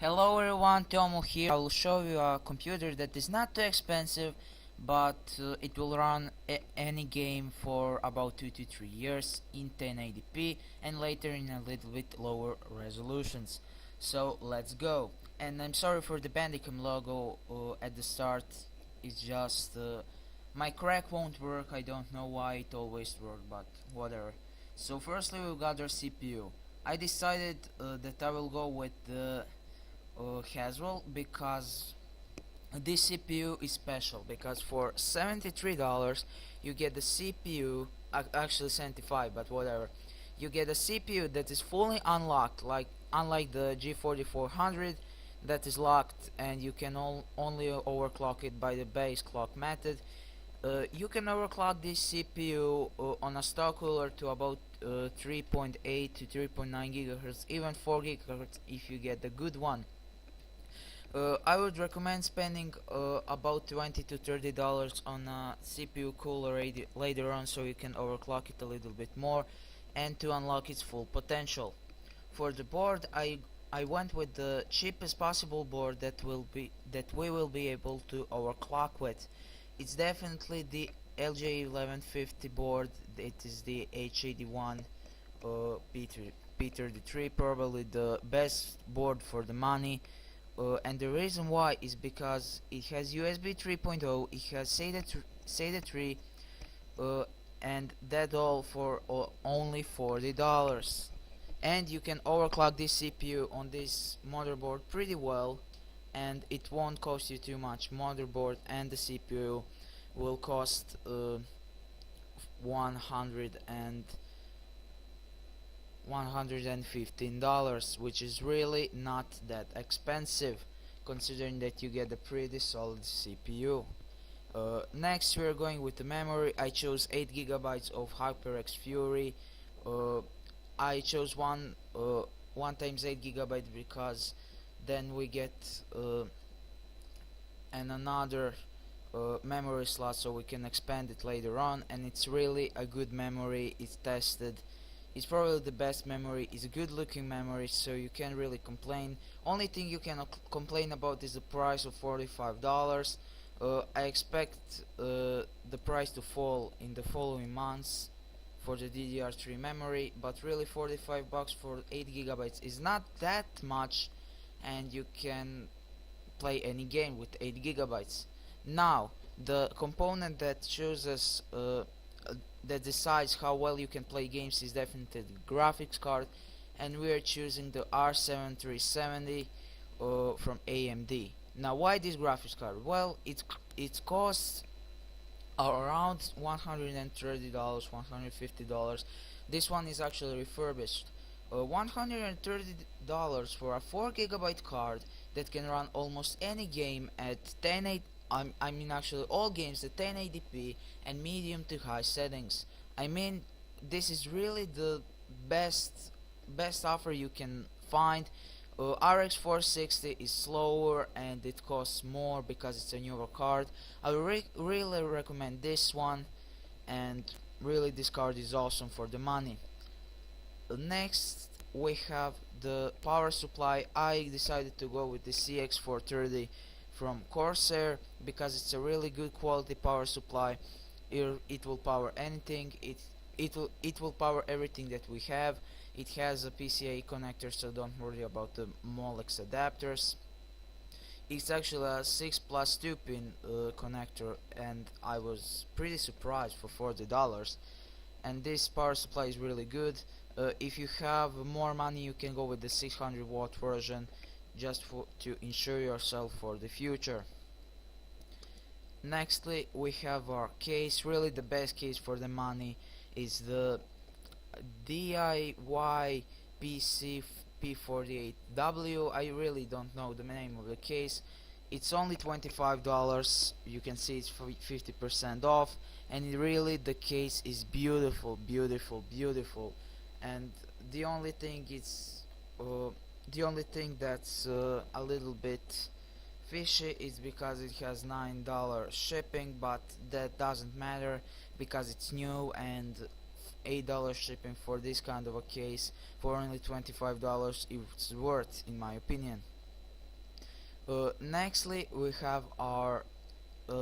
Hello everyone, Tomo here. I will show you a computer that is not too expensive, but it will run any game for about 2 to 3 years in 1080p and later in a little bit lower resolutions. So let's go. And I'm sorry for the Bandicam logo at the start. It's just my crack won't work. I don't know why it always works, but whatever. So firstly we got our CPU. I decided that I will go with the Haswell because this CPU is special because for $73 you get the CPU, actually 75 but whatever, you get a CPU that is fully unlocked, like unlike the G4400 that is locked and you can only overclock it by the base clock method. You can overclock this CPU on a stock cooler to about 3.8 to 3.9 GHz, even 4 GHz if you get the good one. I would recommend spending about 20 to $30 on a CPU cooler later on so you can overclock it a little bit more and to unlock its full potential. For the board, I went with the cheapest possible board that we will be able to overclock with. It's definitely the LJ1150 board. It is the H81 P33, probably the best board for the money. And the reason why is because it has USB 3.0, it has SATA 3, uh, and that all for only $40. And you can overclock this CPU on this motherboard pretty well, and it won't cost you too much. Motherboard and the CPU will cost 100 and $115, which is really not that expensive considering that you get a pretty solid CPU. Next we are going with the memory. I chose 8 gigabytes of HyperX Fury. uh, I chose one times 8 gigabytes because then we get another memory slot so we can expand it later on, and it's really a good memory. It's tested. It's probably the best memory. It's a good looking memory, so you can't really complain. Only thing you can complain about is the price of $45. I expect the price to fall in the following months for the DDR3 memory, but really 45 bucks for 8 gigabytes is not that much, and you can play any game with 8 gigabytes. Now, the component that chooses that decides how well you can play games is definitely the graphics card, and we are choosing the R7 370 from AMD. Now, why this graphics card? Well, it costs around $130, $150. This one is actually refurbished. $130 for a 4 gigabyte card that can run almost any game at 1080. I mean actually all games at 1080p and medium to high settings. I mean, this is really the best offer you can find. RX 460 is slower and it costs more because it's a newer card. I really recommend this one, and really this card is awesome for the money. Next we have the power supply. I decided to go with the CX430 from Corsair because it's a really good quality power supply. It will power anything. It will power everything that we have. It has a PCIe connector, so don't worry about the Molex adapters. It's actually a 6 plus 2 pin connector, and I was pretty surprised for $40. And this power supply is really good. If you have more money, you can go with the 600 watt version just to ensure yourself for the future. Nextly, we have our case. Really the best case for the money is the DIY PC P48W. I really don't know the name of the case. It's only $25. You can see it's 50% off, and really the case is beautiful, beautiful, beautiful. And the only thing is the only thing that's a little bit fishy is because it has $9 shipping, but that doesn't matter because it's new, and $8 shipping for this kind of a case for only $25 it's worth, in my opinion. Nextly, we have our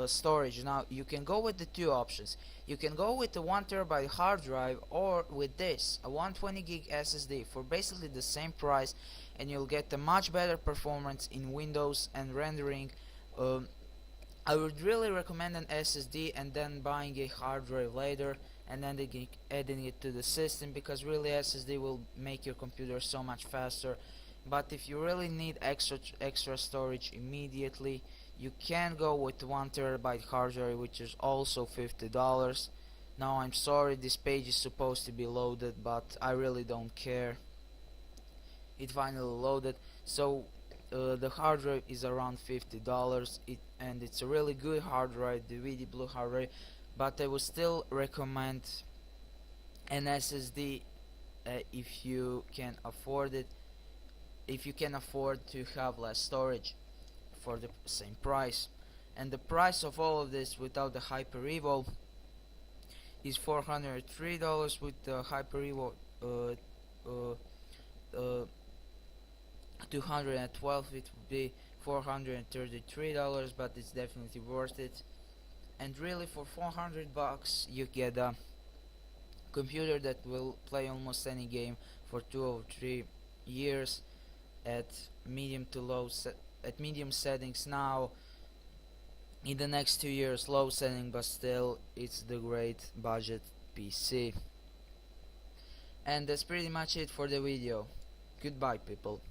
storage. Now you can go with the two options. You can go with the 1 TB hard drive, or with this, a 120 gig SSD for basically the same price, and you'll get a much better performance in Windows and rendering. um, I would really recommend an SSD and then buying a hard drive later, and then adding it to the system, because really SSD will make your computer so much faster. But if you really need extra storage immediately, you can go with 1 TB hard drive, which is also $50. Now I'm sorry, this page is supposed to be loaded, but I really don't care. It finally loaded. So the hard drive is around $50, and it's a really good hard drive, the VD Blue hard drive, but I would still recommend an SSD if you can afford it, if you can afford to have less storage for the same price. And the price of all of this without the Hyper Evo is $403. With the Hyper Evo uh, 212, it would be $433, but it's definitely worth it. And really, for 400 bucks you get a computer that will play almost any game for 2 or 3 years at medium settings. Now in the next 2 years low setting, but still it's the great budget PC. And that's pretty much it for the video. Goodbye, people.